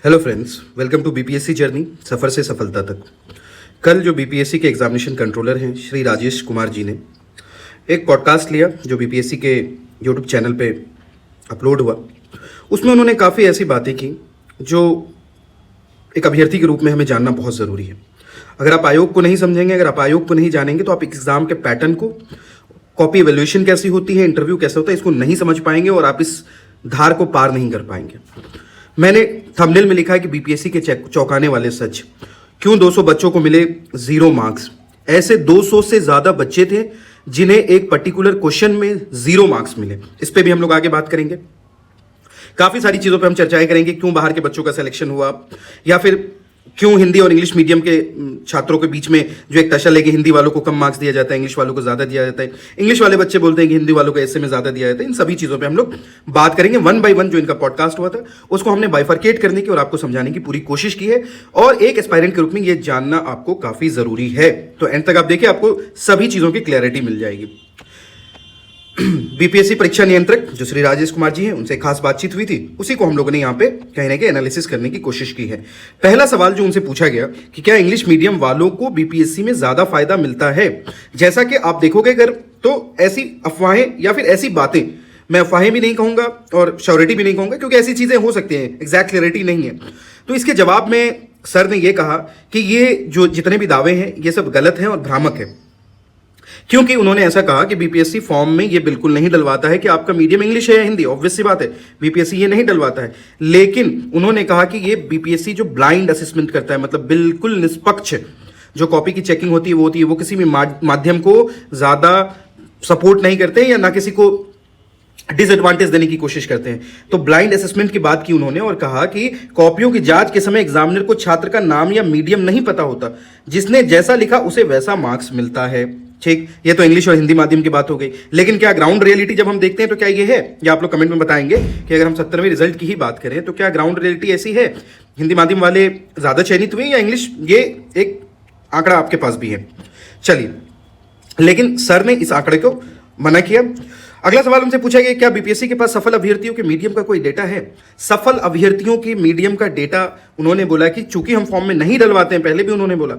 Hello friends, welcome to BPSC journey, सफ़र से सफलता तक। कल जो बीपीएससी के एग्जामिनेशन कंट्रोलर हैं श्री राजेश कुमार जी ने एक पॉडकास्ट लिया जो बीपीएससी के यूट्यूब चैनल पे अपलोड हुआ। उसमें उन्होंने काफ़ी ऐसी बातें की जो एक अभ्यर्थी के रूप में हमें जानना बहुत ज़रूरी है। अगर आप आयोग को नहीं समझेंगे, अगर आप आयोग को नहीं जानेंगे तो आप एग्ज़ाम के पैटर्न को, कॉपी एवेल्यूएशन कैसी होती है, इंटरव्यू कैसा होता है, इसको नहीं समझ पाएंगे और आप इस धार को पार नहीं कर पाएंगे। मैंने थंबनेल में लिखा है कि बीपीएससी के चौंकाने वाले सच, क्यों 200 बच्चों को मिले 0 मार्क्स। ऐसे 200 से ज़्यादा बच्चे थे जिन्हें एक पर्टिकुलर क्वेश्चन में 0 मार्क्स मिले। इस पे भी हम लोग आगे बात करेंगे। काफ़ी सारी चीज़ों पे हम चर्चाएं करेंगे, क्यों बाहर के बच्चों का सिलेक्शन हुआ, या फिर क्यों हिंदी और इंग्लिश मीडियम के छात्रों के बीच में जो एक तशल है कि हिंदी वालों को कम मार्क्स दिया जाता है, इंग्लिश वालों को ज़्यादा दिया जाता है। इंग्लिश वाले बच्चे बोलते हैं कि हिंदी वालों को ऐसे में ज़्यादा दिया जाता है। इन सभी चीज़ों पे हम लोग बात करेंगे। 1 बाय 1 जो इनका पॉडकास्ट हुआ था उसको हमने बाइफरकेट करने की और आपको समझाने की पूरी कोशिश की है, और एक एस्पायरेंट के रूप में ये जानना आपको काफ़ी ज़रूरी है। तो एंड तक आप देखिए, आपको सभी चीज़ों की क्लैरिटी मिल जाएगी। बीपीएससी परीक्षा नियंत्रक जो श्री राजेश कुमार जी हैं, उनसे खास बातचीत हुई थी, उसी को हम लोगों ने यहाँ पे कहीं ना कहीं एनालिसिस करने की कोशिश की है। पहला सवाल जो उनसे पूछा गया कि क्या इंग्लिश मीडियम वालों को बीपीएससी में ज्यादा फायदा मिलता है। जैसा कि आप देखोगे अगर, तो ऐसी अफवाहें या फिर ऐसी बातें, मैं अफवाहें भी नहीं कहूंगा और श्योरिटी भी नहीं कहूंगा, क्योंकि ऐसी चीजें हो सकती हैं, एग्जैक्ट क्लैरिटी नहीं है। तो इसके जवाब में सर ने यह कहा कि ये जो जितने भी दावे हैं ये सब गलत हैं और भ्रामक है, क्योंकि उन्होंने ऐसा कहा कि बीपीएससी फॉर्म में ये बिल्कुल नहीं डलवाता है कि आपका मीडियम इंग्लिश है या हिंदी। ऑब्वियस सी बात है, बीपीएससी ये नहीं डलवाता है। लेकिन उन्होंने कहा कि ये बीपीएससी जो ब्लाइंड असेसमेंट करता है, मतलब बिल्कुल निष्पक्ष जो कॉपी की चेकिंग होती है वो किसी भी माध्यम को ज्यादा सपोर्ट नहीं करते या ना किसी को डिसएडवांटेज देने की कोशिश करते हैं। तो ब्लाइंड असेसमेंट की बात की उन्होंने और कहा कि कॉपियों की जांच के समय एग्जामिनर को छात्र का नाम या मीडियम नहीं पता होता, जिसने जैसा लिखा उसे वैसा मार्क्स मिलता है। ठीक, ये तो इंग्लिश और हिंदी माध्यम की बात हो गई। लेकिन क्या ग्राउंड रियलिटी जब हम देखते हैं तो क्या ये है, या आप लोग कमेंट में बताएंगे कि अगर हम 70वें रिजल्ट की ही बात करें तो क्या ग्राउंड रियलिटी ऐसी है, हिंदी माध्यम वाले ज्यादा चयनित हुए या इंग्लिश? ये एक आंकड़ा आपके पास भी है। चलिए, लेकिन सर ने इस आंकड़े को मना किया। अगला सवाल उनसे पूछा गया, क्या बीपीएससी के पास सफल अभ्यर्थियों के मीडियम का कोई डेटा है। सफल अभ्यर्थियों के मीडियम का डेटा उन्होंने बोला कि चूंकि हम फॉर्म में नहीं डलवाते हैं, पहले भी उन्होंने बोला,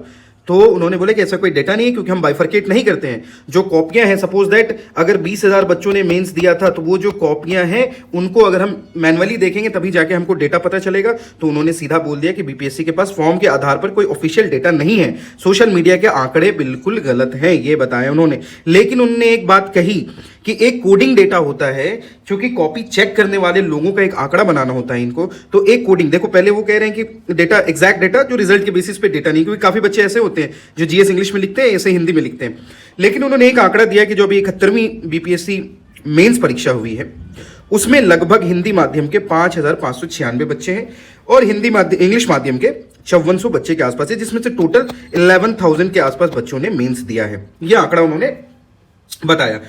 तो उन्होंने बोला कि ऐसा कोई डेटा नहीं है, क्योंकि हम बाइफरकेट नहीं करते हैं। जो कॉपियां हैं, सपोज दैट अगर 20,000 बच्चों ने मेंस दिया था, तो वो जो कॉपियां हैं उनको अगर हम मैनुअली देखेंगे तभी जाके हमको डेटा पता चलेगा। तो उन्होंने सीधा बोल दिया कि बीपीएससी के पास फॉर्म के आधार पर कोई ऑफिशियल डेटा नहीं है, सोशल मीडिया के आंकड़े बिल्कुल गलत हैं, ये बताया उन्होंने। लेकिन उन्होंने एक बात कही कि एक कोडिंग डेटा होता है, क्योंकि कॉपी चेक करने वाले लोगों का एक आंकड़ा बनाना होता है इनको। तो एक कोडिंग, देखो पहले वो कह रहे हैं कि डेटा, एग्जैक्ट डेटा जो रिजल्ट के बेसिस पे डेटा नहीं, क्योंकि काफी बच्चे ऐसे होते हैं जो जीएस इंग्लिश में लिखते हैं, ऐसे हिंदी में लिखते हैं। लेकिन उन्होंने एक आंकड़ा दिया कि जो अभी 71वीं बीपीएससी मेंस परीक्षा हुई है उसमें लगभग हिंदी माध्यम के 5,596 बच्चे हैं और इंग्लिश माध्यम के 5400 बच्चे के आसपास है, जिसमें से टोटल 11,000 के आसपास बच्चों ने मेंस दिया है। यह आंकड़ा उन्होंने बताया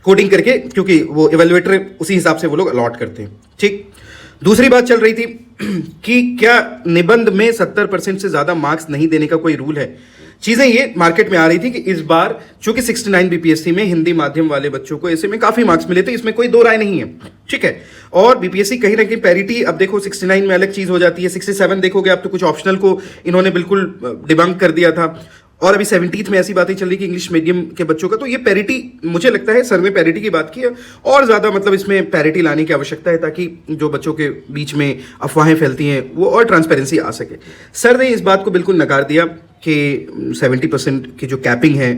कोडिंग करके, क्योंकि वो इवेल्युएटर उसी हिसाब से वो लोग अलॉट करते हैं। ठीक, दूसरी बात चल रही थी कि क्या निबंध में 70% से ज्यादा मार्क्स नहीं देने का कोई रूल है। चीजें ये मार्केट में आ रही थी कि इस बार चूंकि 69 बीपीएससी में हिंदी माध्यम वाले बच्चों को ऐसे में काफी मार्क्स मिले थे, इसमें कोई दो राय नहीं है। ठीक है, और बीपीएससी कहीं ना कहीं पैरिटी, अब देखो 69 में अलग चीज हो जाती है, 67 देखोगे आप तो कुछ ऑप्शनल को इन्होंने बिल्कुल डिबंक कर दिया था, और अभी 70th में ऐसी बातें चल रही कि इंग्लिश मीडियम के बच्चों का। तो ये पैरिटी, मुझे लगता है सर ने पैरिटी की बात की है, और ज्यादा मतलब इसमें पैरिटी लाने की आवश्यकता है, ताकि जो बच्चों के बीच में अफवाहें फैलती हैं वो और ट्रांसपेरेंसी आ सके। सर ने इस बात को बिल्कुल नकार दिया कि 70% की जो कैपिंग है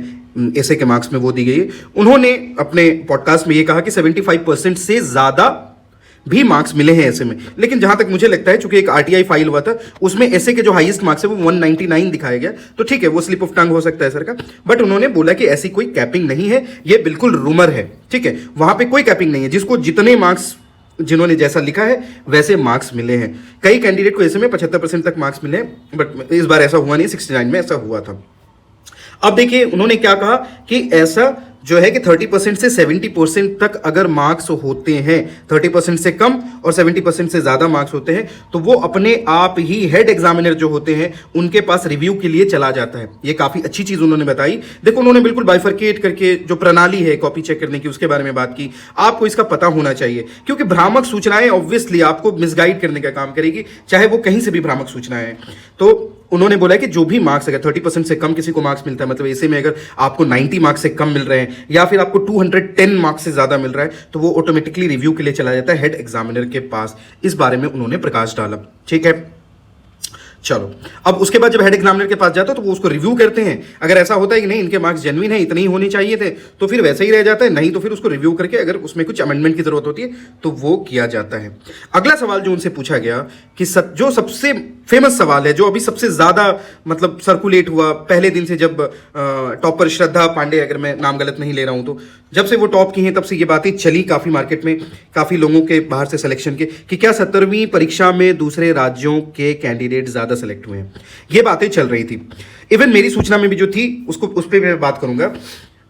ऐसे के मार्क्स में वो दी गई है। उन्होंने अपने पॉडकास्ट में ये कहा कि 75% से ज्यादा भी मार्क्स मिले हैं ऐसे में। लेकिन जहां तक मुझे लगता है, चूंकि एक आरटीआई फाइल हुआ था उसमें ऐसे के जो हाईएस्ट मार्क्स है वो 199 दिखाया गया, तो ठीक है वो स्लिप ऑफ टंग हो सकता है सर का, बट उन्होंने बोला कि ऐसी कोई कैपिंग नहीं है, ये बिल्कुल रूमर है। ठीक है, वहां पे कोई कैपिंग नहीं है, जिसको जितने मार्क्स, जिन्होंने जैसा लिखा है वैसे मार्क्स मिले हैं। कई कैंडिडेट को ऐसे में 75% तक मार्क्स मिले हैं, बट इस बार ऐसा हुआ नहीं, 69 में ऐसा हुआ था। अब देखिए उन्होंने क्या कहा कि ऐसा जो है कि 30% से 70% तक अगर मार्क्स होते हैं, 30% से कम और 70% से ज़्यादा मार्क्स होते हैं, तो वो अपने आप ही हेड एग्जामिनर जो होते हैं उनके पास रिव्यू के लिए चला जाता है। ये काफ़ी अच्छी चीज़ उन्होंने बताई। देखो, उन्होंने बिल्कुल बाइफरकेट करके जो प्रणाली है कॉपी चेक करने की उसके बारे में बात की। आपको इसका पता होना चाहिए, क्योंकि भ्रामक सूचनाएं ऑब्वियसली आपको मिसगाइड करने का काम करेगी, चाहे वो कहीं से भी भ्रामक सूचनाएं हैं। तो उन्होंने बोला कि जो भी मार्क्स, अगर 30% से कम किसी को मार्क्स मिलता है, मतलब ऐसे में अगर आपको 90 मार्क्स से कम मिल रहे हैं या फिर आपको 210 मार्क्स से ज़्यादा मिल रहा है, तो वो ऑटोमेटिकली रिव्यू के लिए चला जाता है हेड एग्जामिनर के पास। इस बारे में उन्होंने प्रकाश डाला। ठीक है, चलो, अब उसके बाद जब हेड एग्जामिनर के पास जाता है तो वो उसको रिव्यू करते हैं। अगर ऐसा होता है कि नहीं इनके मार्क्स जेन्युइन है, इतने ही होने चाहिए थे, तो फिर वैसे ही रह जाता है, नहीं तो फिर उसको रिव्यू करके अगर उसमें कुछ अमेंडमेंट की जरूरत होती है तो वो किया जाता है। अगला सवाल जो उनसे पूछा गया कि जो सबसे फेमस सवाल है, जो अभी सबसे ज्यादा मतलब सर्कुलेट हुआ पहले दिन से, जब टॉपर श्रद्धा पांडे, अगर मैं नाम गलत नहीं ले रहा हूं तो, जब से वो टॉप की हैं तब से ये बातें चली काफी मार्केट में, काफी लोगों के बाहर से सिलेक्शन के, कि क्या 17वीं परीक्षा में दूसरे राज्यों के कैंडिडेट ज्यादा सेलेक्ट हुए हैं। ये बातें चल रही थी। इवन मेरी सूचना में भी जो थी उसको, उस पर मैं बात करूंगा।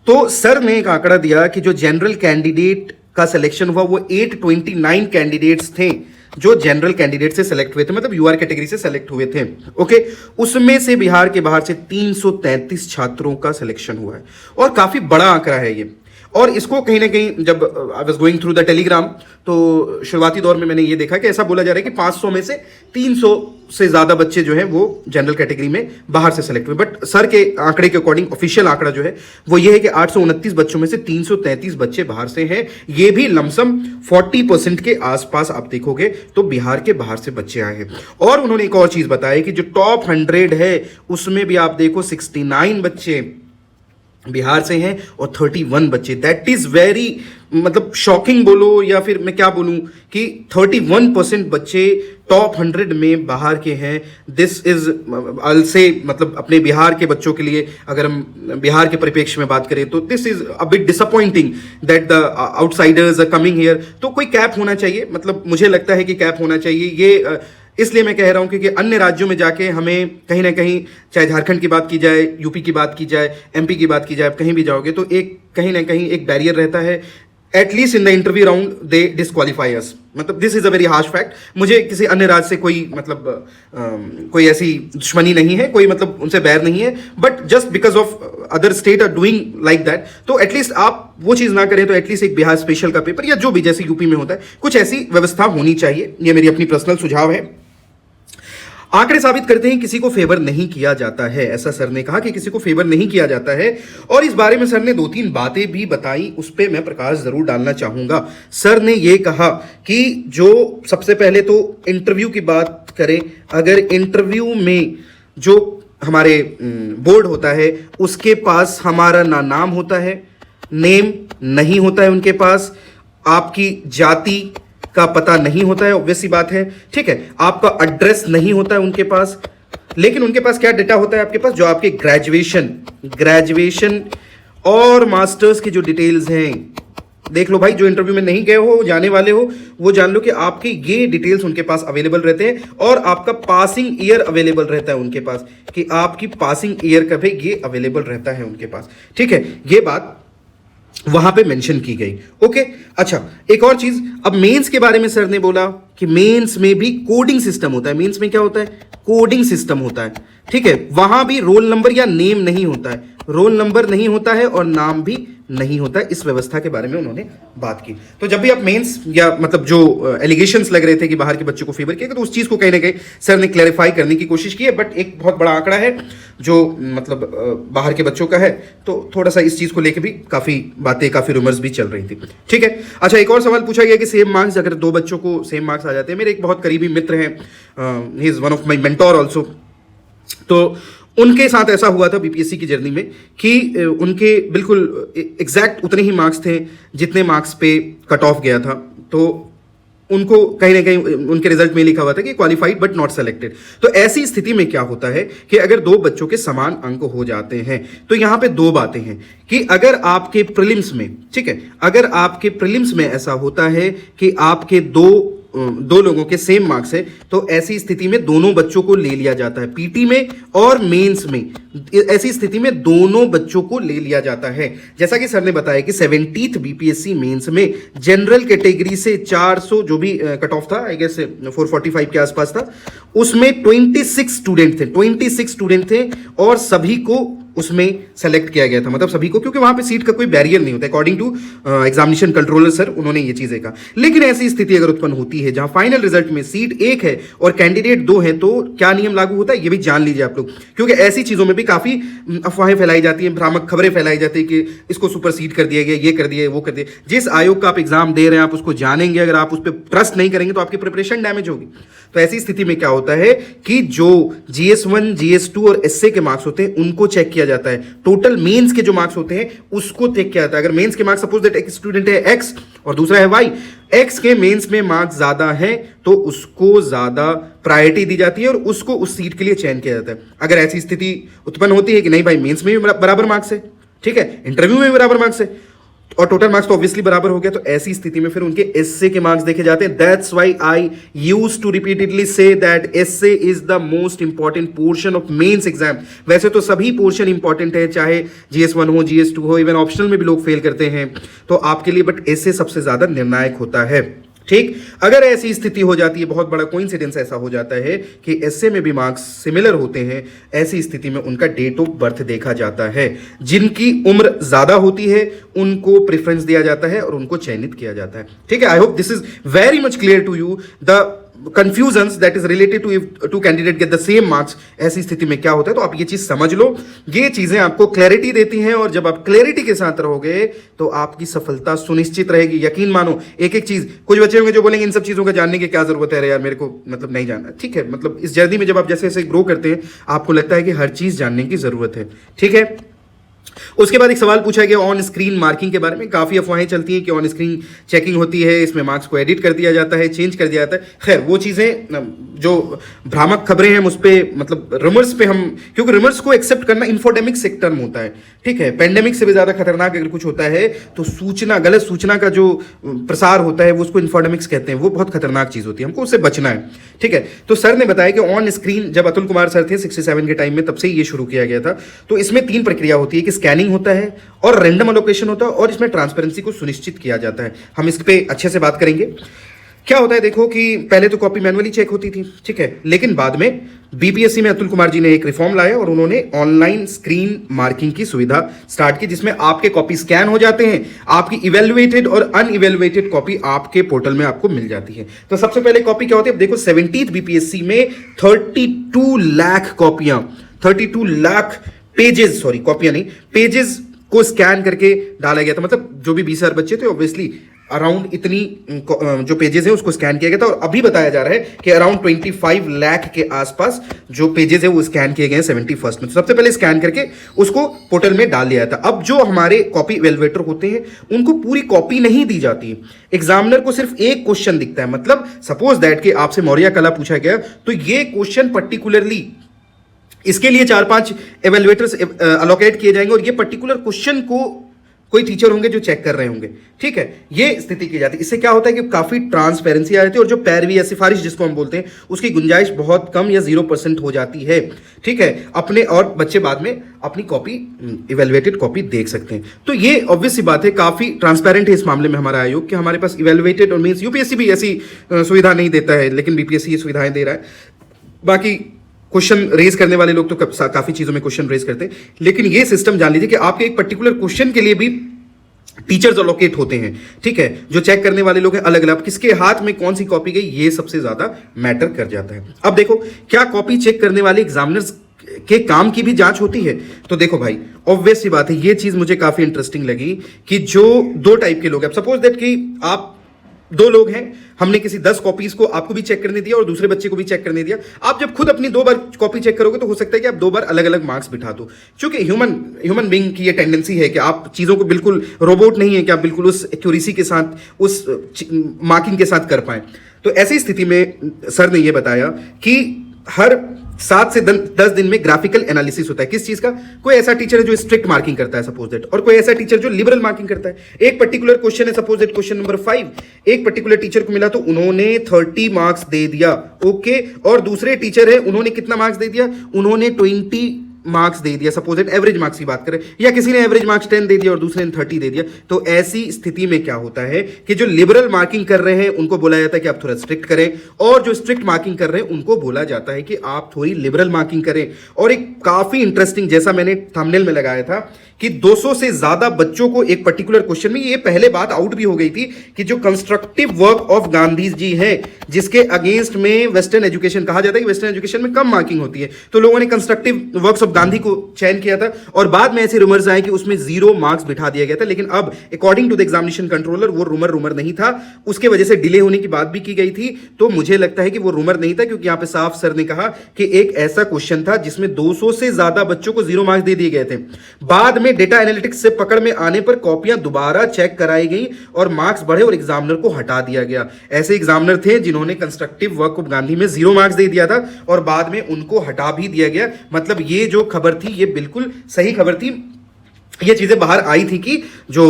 तो सर ने एक आंकड़ा दिया कि जो जनरल कैंडिडेट का सिलेक्शन हुआ वो 829 कैंडिडेट्स थे जो जनरल कैंडिडेट से सेलेक्ट हुए थे, मतलब यूआर कैटेगरी से सेलेक्ट हुए थे। ओके, उसमें से बिहार के बाहर से 333 छात्रों का सिलेक्शन हुआ है, और काफी बड़ा आंकड़ा है ये। और इसको कहीं ना कहीं, जब I was going through the Telegram, तो शुरुआती दौर में मैंने ये देखा कि ऐसा बोला जा रहा है कि 500 में से 300 से ज्यादा बच्चे जो हैं वो जनरल कैटेगरी में बाहर से सेलेक्ट हुए। बट सर के आंकड़े के अकॉर्डिंग ऑफिशियल आंकड़ा जो है वो ये है कि 829 बच्चों में से 333 बच्चे बाहर से हैं। ये भी लमसम 40% के आसपास आप देखोगे तो बिहार के बाहर से बच्चे आए हैं। और उन्होंने एक और चीज बताई कि जो टॉप 100 है उसमें भी आप देखो 69 बच्चे बिहार से हैं और 31 बच्चे। दैट इज वेरी, मतलब शॉकिंग बोलो या फिर मैं क्या बोलूं, कि 31% बच्चे टॉप 100 में बाहर के हैं। दिस इज आई से, मतलब अपने बिहार के बच्चों के लिए अगर हम बिहार के परिप्रेक्ष्य में बात करें तो this is a bit disappointing that the outsiders are coming here. तो कोई कैप होना चाहिए, मतलब मुझे लगता है कि कैप होना चाहिए। ये इसलिए मैं कह रहा हूं क्योंकि अन्य राज्यों में जाके हमें कहीं ना कहीं, चाहे झारखंड की बात की जाए, यूपी की बात की जाए, एमपी की बात की जाए, आप कहीं भी जाओगे तो एक कहीं ना कहीं एक बैरियर रहता है। At least in the interview round they disqualify us, मतलब this is a very harsh fact. मुझे किसी अन्य राज्य से कोई मतलब कोई ऐसी दुश्मनी नहीं है, कोई मतलब उनसे बैर नहीं है, but just because of other state are doing like that, तो एटलीस्ट आप वो चीज ना करें, तो एटलीस्ट एक बिहार स्पेशल का पेपर या जो भी जैसे यूपी में होता है कुछ ऐसी व्यवस्था होनी चाहिए। ये मेरी अपनी पर्सनल सुझाव है। आंकड़े साबित करते हैं किसी को फेवर नहीं किया जाता है, ऐसा सर ने कहा कि किसी को फेवर नहीं किया जाता है। और इस बारे में सर ने 2-3 बातें भी बताई, उस पर मैं प्रकाश जरूर डालना चाहूंगा। सर ने यह कहा कि जो सबसे पहले तो इंटरव्यू की बात करें, अगर इंटरव्यू में जो हमारे बोर्ड होता है उसके पास हमारा ना नाम होता है, नेम नहीं होता है उनके पास, आपकी जाति का पता नहीं होता है, ऑब्वियस सी बात है, ठीक है, आपका एड्रेस नहीं होता है उनके पास, लेकिन उनके पास क्या डेटा होता है आपके पास, जो आपके ग्रेजुएशन और मास्टर्स की जो डिटेल्स हैं। देख लो भाई, जो इंटरव्यू में नहीं गए हो, जाने वाले हो, वो जान लो कि आपकी ये डिटेल्स उनके पास अवेलेबल रहते हैं, और आपका पासिंग ईयर अवेलेबल रहता है उनके पास, कि आपकी पासिंग ईयर का भी ये अवेलेबल रहता है उनके पास, ठीक है। ये बात वहां पे मेंशन की गई। ओके, अच्छा, एक और चीज, अब मेंस के बारे में सर ने बोला कि मेंस में भी कोडिंग सिस्टम होता है। मेंस में क्या होता है? कोडिंग सिस्टम होता है, ठीक है। वहां भी रोल नंबर या नेम नहीं होता है, रोल नंबर नहीं होता है और नाम भी नहीं होता है। इस व्यवस्था के बारे में उन्होंने बात की। तो जब भी आप मेंस या मतलब जो एलिगेशंस लग रहे थे कि बाहर के बच्चों को फेवर किया, तो उस चीज को कहीं ना कहीं सर ने क्लैरिफाई करने की कोशिश की है। बट एक बहुत बड़ा आंकड़ा है जो मतलब बाहर के बच्चों का है, तो थोड़ा सा इस चीज को लेकर भी काफी बातें, काफी रूमर्स भी चल रही थी, ठीक है। अच्छा, एक और सवाल पूछा गया कि सेम मार्क्स, अगर 2 बच्चों को सेम मार्क्स आ जाते हैं। मेरे एक बहुत करीबी मित्र हैं, he is one of my mentor also, तो उनके साथ ऐसा हुआ था बीपीएससी की जर्नी में कि उनके बिल्कुल एग्जैक्ट उतने ही मार्क्स थे जितने मार्क्स पे कट ऑफ गया था। तो उनको कहीं ना कहीं उनके रिजल्ट में लिखा हुआ था कि क्वालिफाइड बट नॉट सेलेक्टेड। तो ऐसी स्थिति में क्या होता है कि अगर 2 बच्चों के समान अंक हो जाते हैं, तो यहां पे 2 बातें हैं कि अगर आपके प्रीलिम्स में, ठीक है, अगर आपके प्रीलिम्स में ऐसा होता है कि आपके 2 दो लोगों के सेम मार्क्स है तो ऐसी स्थिति में दोनों बच्चों को ले लिया जाता है, पीटी में और मेंस में। ऐसी स्थिति में दोनों बच्चों को ले लिया जाता है। जैसा कि सर ने बताया कि 70th बीपीएससी मेंस में जनरल कैटेगरी से 400 जो भी कट ऑफ था, आई गेस 445 के आसपास था, उसमें 26 स्टूडेंट थे और सभी को उसमें सेलेक्ट किया गया था, मतलब सभी को, क्योंकि वहां पे सीट का कोई बैरियर नहीं होता, according to examination controller sir, उन्होंने ये चीजें कहा। लेकिन ऐसी स्थिति अगर उत्पन्न होती है जहां फाइनल रिजल्ट में सीट 1 है और कैंडिडेट 2 है तो क्या नियम लागू होता है, ये भी जान लीजिए आप लोग, क्योंकि ऐसी चीजों में भी काफी अफवाहें फैलाई जाती हैं, भ्रामक खबरें फैलाई जाती है कि इसको सुपरसीड कर दिया गया, ये कर दिया, वो कर दिया। जिस आयोग का आप एग्जाम दे रहे हैं आप उसको जानेंगे, अगर आप उस पर ट्रस्ट नहीं करेंगे तो आपकी प्रिपरेशन डैमेज होगी। तो ऐसी स्थिति में क्या होता है कि जो GS1, GS2 और एसए के मार्क्स होते हैं उनको चेक किया जाता है, टोटल मेंस के जो मार्क्स होते हैं उसको चेक किया जाता है। अगर मेंस के मार्क्स, सपोज दैट एक स्टूडेंट है X और दूसरा है Y, X के मेंस में मार्क्स ज्यादा है तो उसको ज्यादा प्रायोरिटी दी जाती है और उसको उस सीट के लिए चयन किया जाता है। अगर ऐसी स्थिति उत्पन्न होती है कि नहीं भाई मेंस में भी बराबर मार्क्स है, ठीक है, इंटरव्यू में भी बराबर मार्क्स है और टोटल मार्क्स तो ऑब्वियसली बराबर हो गया, तो ऐसी स्थिति में फिर उनके एसए के मार्क्स देखे जाते हैं। That's why I used to repeatedly say that SA is the most important portion of mains exam. वैसे तो सभी पोर्शन इंपॉर्टेंट है, चाहे GS1 हो, GS2 हो, इवन ऑप्शनल में भी लोग फेल करते हैं तो आपके लिए, बट एसए सबसे ज्यादा निर्णायक होता है, ठीक। अगर ऐसी स्थिति हो जाती है, बहुत बड़ा कोइंसिडेंस ऐसा हो जाता है कि एसए में भी मार्क्स सिमिलर होते हैं, ऐसी स्थिति में उनका डेट ऑफ बर्थ देखा जाता है। जिनकी उम्र ज्यादा होती है उनको प्रेफरेंस दिया जाता है और उनको चयनित किया जाता है, ठीक है। I hope this is very much clear to you the confusions that is related to if two candidate get the same marks। ऐसी स्थिति में क्या होता है, तो आप ये चीज समझ लो, ये चीजें आपको क्लैरिटी देती हैं और जब आप क्लैरिटी के साथ रहोगे तो आपकी सफलता सुनिश्चित रहेगी। यकीन मानो, एक एक चीज, कुछ बच्चे होंगे जो बोलेंगे इन सब चीजों का जानने की क्या जरूरत है, यार मेरे को मतलब नहीं जानना, ठीक है, मतलब इस जर्नी में जब आप जैसे जैसे ग्रो करते हैं आपको लगता है कि हर चीज जानने की जरूरत है, ठीक है। उसके बाद एक सवाल पूछा गया ऑन स्क्रीन मार्किंग के बारे में। काफी अफवाहें चलती हैं कि ऑन स्क्रीन चेकिंग होती है, इसमें मार्क्स को एडिट कर दिया जाता है, चेंज कर दिया जाता है। खैर वो चीजें जो भ्रामक खबरें हैं उस पे, मतलब रिमर्स पे हम, क्योंकि रिमर्स को एक्सेप्ट करना इंफोडेमिक से टर्म होता है, ठीक है। पेंडेमिक से भी ज्यादा खतरनाक अगर कुछ होता है तो सूचना, गलत सूचना का जो प्रसार होता है वो उसको इंफोडेमिक्स कहते हैं, वो बहुत खतरनाक चीज होती है, हमको उससे बचना है, ठीक है। तो सर ने बताया कि ऑन स्क्रीन, जब अतुल कुमार सर थे 67 के टाइम में, तब से ये शुरू किया गया था। तो इसमें 3 प्रक्रिया होती है कि स्कैनिंग होता है और रैंडम अलोकेशन होता है और इसमें ट्रांसपेरेंसी को सुनिश्चित किया जाता है। हम इस पे अच्छे से बात करेंगे। क्या होता है देखो कि पहले तो कॉपी मैनुअली चेक होती थी, ठीक है, लेकिन बाद में बीपीएससी में अतुल कुमार जी ने एक रिफॉर्म लाया और उन्होंने ऑनलाइन स्क्रीन मार्किंग की सुविधा स्टार्ट की, जिसमें आपके कॉपी स्कैन हो जाते हैं, आपकी इवेल्युएटेड और अनइवेल्युएटेड कॉपी आपके पोर्टल में आपको मिल जाती है। तो सबसे पहले कॉपी क्या होती है, देखो 70th बीपीएससी में 32 लाख कॉपियां, 32 लाख पेजेस, सॉरी कॉपियां नहीं, पेजेस को स्कैन करके डाला गया था। मतलब जो भी 20,000 बच्चे थे ऑब्वियसली अराउंड इतनी जो पेजेस है उसको स्कैन किया गया था और अभी बताया जा रहा है कि अराउंड 25 लाख के आसपास जो पेजेस है वो स्कैन किए गए हैं 71st में। सबसे पहले स्कैन करके उसको पोर्टल में डाल दिया था। अब जो हमारे कॉपी इवेल्युएटर होते हैं उनको पूरी कॉपी नहीं दी जाती, एग्जामिनर को सिर्फ एक क्वेश्चन दिखता है। मतलब सपोज दैट कि आपसे मौर्य कला पूछा गया तो ये क्वेश्चन पर्टिकुलरली इसके लिए 4-5 इवेल्युएटर्स अलोकेट किए जाएंगे और ये पर्टिकुलर क्वेश्चन को कोई टीचर होंगे जो चेक कर रहे होंगे, ठीक है। ये स्थिति की जाती है। इससे क्या होता है कि काफी ट्रांसपेरेंसी आ जाती है और जो पैरवी या सिफारिश जिसको हम बोलते हैं उसकी गुंजाइश बहुत कम या 0% हो जाती है, ठीक है। अपने और बच्चे बाद में अपनी कॉपी, इवेल्युएटेड कॉपी देख सकते हैं। तो ये ऑब्वियस सी बात है, काफी ट्रांसपेरेंट है इस मामले में हमारा आयोग कि हमारे पास इवेल्युएटेड और मींस यूपीएससी भी ऐसी सुविधा नहीं देता है, लेकिन बीपीएससी ये सुविधाएं दे रहा है। बाकी क्वेश्चन रेज करने वाले लोग तो काफी चीजों में क्वेश्चन रेज करते हैं, लेकिन ये सिस्टम जान लीजिए कि आपके एक पर्टिकुलर क्वेश्चन के लिए भी टीचर्स अलोकेट होते हैं, ठीक है। जो चेक करने वाले लोग हैं अलग अलग, किसके हाथ में कौन सी कॉपी गई ये सबसे ज्यादा मैटर कर जाता है। अब देखो क्या कॉपी चेक करने वाले एग्जामिनर्स के काम की भी जांच होती है। तो देखो भाई ऑब्वियस सी बात है, ये चीज मुझे काफी इंटरेस्टिंग लगी कि जो 2 टाइप के लोग हैं, सपोज दैट कि आप 2 लोग हैं, हमने किसी 10 कॉपीज को आपको भी चेक करने दिया और दूसरे बच्चे को भी चेक करने दिया। आप जब खुद अपनी 2 बार कॉपी चेक करोगे तो हो सकता है कि आप 2 बार अलग अलग मार्क्स बिठा दो, क्योंकि ह्यूमन बीइंग की ये टेंडेंसी है कि आप चीजों को बिल्कुल, रोबोट नहीं है कि आप बिल्कुल उस एक्यूरेसी के साथ, उस मार्किंग के साथ कर पाए। तो ऐसी स्थिति में सर ने ये बताया कि हर 7 से 10 दिन में ग्राफिकल एनालिसिस होता है। किस चीज का? कोई ऐसा टीचर है जो स्ट्रिक्ट मार्किंग करता है सपोज दैट, और कोई ऐसा टीचर जो लिबरल मार्किंग करता है। एक पर्टिकुलर क्वेश्चन है सपोज दैट क्वेश्चन नंबर 5, एक पर्टिकुलर टीचर को मिला तो उन्होंने 30 मार्क्स दे दिया, ओके, और दूसरे टीचर है उन्होंने कितना मार्क्स दे दिया? उन्होंने 20 मार्क्स दे दिया, सपोज दैट एवरेज मार्क्स की बात करें, या किसी ने एवरेज मार्क्स 10 दे दिया और दूसरे ने 30 दे दिया। तो ऐसी स्थिति में क्या होता है कि जो लिबरल मार्किंग कर रहे हैं उनको बोला जाता है कि आप थोड़ा स्ट्रिक्ट करें, और जो स्ट्रिक्ट मार्किंग कर रहे हैं उनको बोला जाता है कि आप थोड़ी लिबरल मार्किंग करें। और एक काफी इंटरेस्टिंग, जैसा मैंने थंबनेल में लगाया था कि 200 से ज्यादा बच्चों को एक पर्टिकुलर क्वेश्चन में, ये पहले बात आउट भी हो गई थी कि जो constructive work of Gandhi ji है जिसके अगेंस्ट में वेस्टर्न एजुकेशन कहा जाता है कि वेस्टर्न एजुकेशन में कम मार्किंग होती है, तो लोगों ने कंस्ट्रक्टिव वर्क्स ऑफ गांधी को चयन किया था, और बाद में ऐसे रूमर्स आए कि उसमें 0 मार्क्स बिठा दिया गया था। लेकिन अब according to the examination controller वो रूमर नहीं था, उसके वजह से डिले होने की बात भी की गई थी। तो मुझे लगता है कि वो रूमर नहीं था, क्योंकि यहां पे साफ सर ने कहा कि एक ऐसा क्वेश्चन था जिसमें 200 से ज्यादा बच्चों को 0 मार्क्स दे दिए गए थे। बाद में डेटा एनालिटिक्स से पकड़ में आने पर कॉपियां दोबारा चेक कराई गई और मार्क्स बढ़े और एग्जामिनर को हटा दिया गया। ऐसे एग्जामिनर थे जिन्होंने कंस्ट्रक्टिव वर्क ऑफ गांधी में 0 मार्क्स दे दिया था और बाद में उनको हटा भी दिया गया। मतलब ये जो खबर थी ये बिल्कुल सही खबर थी। ये चीजें बाहर आई थी कि जो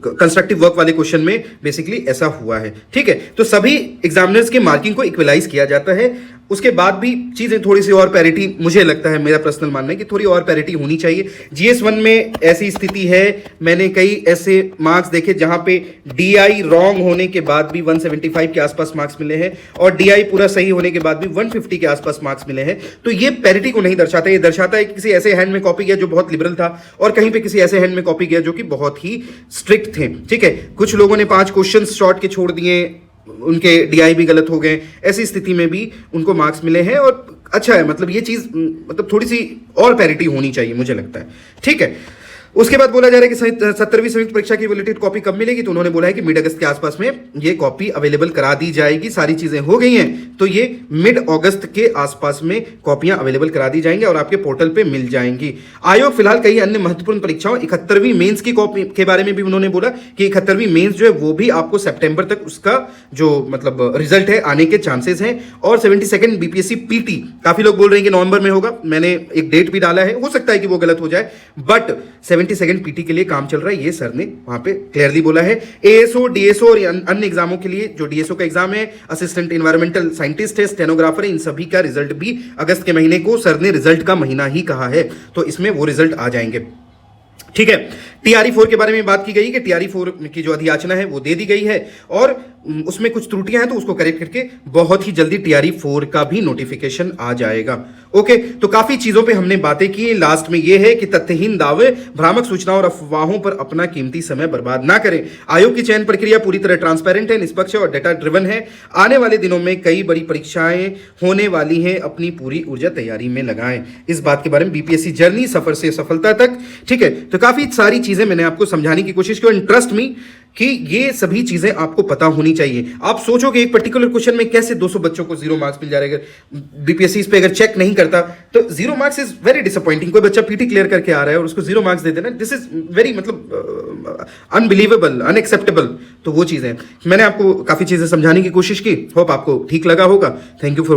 कंस्ट्रक्टिव वर्क वाले क्वेश्चन में बेसिकली ऐसा हुआ है। ठीक है, तो सभी एग्जामिनर्स के मार्किंग को इक्वलाइज किया जाता है। उसके बाद भी चीजें थोड़ी सी और पैरिटी, मुझे लगता है, मेरा पर्सनल मानना है कि थोड़ी और पैरिटी होनी चाहिए। जीएस 1 में ऐसी स्थिति है, मैंने कई ऐसे मार्क्स देखे जहां पे डीआई रॉन्ग होने के बाद भी 175 के आसपास मार्क्स मिले हैं और डीआई पूरा सही होने के बाद भी 150 के आसपास मार्क्स मिले हैं। तो ये पैरिटी को नहीं दर्शाता, ये दर्शाता है कि किसी ऐसे हैंड में कॉपी किया जो बहुत लिबरल था और कहीं पे किसी ऐसे हैंड में कॉपी किया जो कि बहुत ही स्ट्रिक्ट थे। ठीक है, कुछ लोगों ने 5 क्वेश्चन शॉर्ट के छोड़ दिए, उनके डीआई भी गलत हो गए, ऐसी स्थिति में भी उनको मार्क्स मिले हैं और अच्छा है। मतलब ये चीज, मतलब थोड़ी सी और पैरिटी होनी चाहिए मुझे लगता है। ठीक है, उसके बाद बोला जा रहा है कि 70वीं संयुक्त परीक्षा की वैलिडेटेड कॉपी कब मिलेगी, तो उन्होंने बोला है कि मिड अगस्त के आसपास में ये कॉपी अवेलेबल करा दी जाएगी। सारी चीजें हो गई हैं तो ये मिड अगस्त के आसपास में कॉपियां अवेलेबल करा दी जाएंगी और आपके पोर्टल पे मिल जाएंगी। आयोग फिलहाल कई अन्य महत्वपूर्ण परीक्षाओं 71वीं मेंस की कॉपी के बारे में भी उन्होंने बोला कि 71वीं मेंस जो है वो भी आपको सितंबर तक उसका जो मतलब रिजल्ट है आने के चांसेस हैं। और 72nd बीपीएससी पीटी, काफी लोग बोल रहे हैं कि नवंबर में होगा, मैंने एक डेट भी डाला है, हो सकता है कि वो गलत हो जाए, बट 72nd पीटी के लिए काम चल रहा है, ये सर ने वहां पे क्लियरली बोला है। एएसओ, डीएसओ और अन्य एग्जामों के लिए, जो डीएसओ का एग्जाम है, असिस्टेंट एनवायरमेंटल साइंटिस्ट है, स्टेनोग्राफर है, इन सभी का रिजल्ट भी अगस्त के महीने को, सर ने रिजल्ट का महीना ही कहा है, तो इसमें वो रिजल्ट आ जाएंगे। ठीक है, टीआरई 4 के बारे में बात की गई कि टीआरई 4 की जो अधियाचना है वो दे दी गई है और उसमें कुछ त्रुटियां हैं तो उसको करेक्ट करके बहुत ही जल्दी टीआरई 4 का भी नोटिफिकेशन आ जाएगा। ओके, तो काफी चीजों पे हमने बातें की। लास्ट में ये है कि तथ्यहीन दावे, भ्रामक सूचनाओं और अफवाहों पर अपना कीमती समय बर्बाद ना करें। आयोग की चयन प्रक्रिया पूरी तरह ट्रांसपेरेंट है, निष्पक्ष है और डेटा ड्रिवन है। आने वाले दिनों में कई बड़ी परीक्षाएं होने वाली हैं, अपनी पूरी ऊर्जा तैयारी में लगाएं। इस बात के बारे में बीपीएससी जर्नी, सफर से सफलता तक। ठीक है, तो काफी सारी चीजें मैंने आपको समझाने की कोशिश की और ट्रस्ट मी कि ये सभी चीजें आपको पता होनी चाहिए। आप सोचो कि एक पर्टिकुलर क्वेश्चन में कैसे 200 बच्चों को 0 मार्क्स मिल जाएगा, बीपीएससी इस पे अगर चेक नहीं करता तो 0 मार्क्स इज वेरी डिसअपॉइंटिंग। कोई बच्चा पीटी क्लियर करके आ रहा है और उसको 0 मार्क्स दे देना, दिस इज वेरी मतलब अनबिलीवेबल, अनएक्सेप्टेबल। तो वो चीजें मैंने आपको काफी चीजें समझाने की कोशिश की, होप आपको ठीक लगा होगा। Thank you for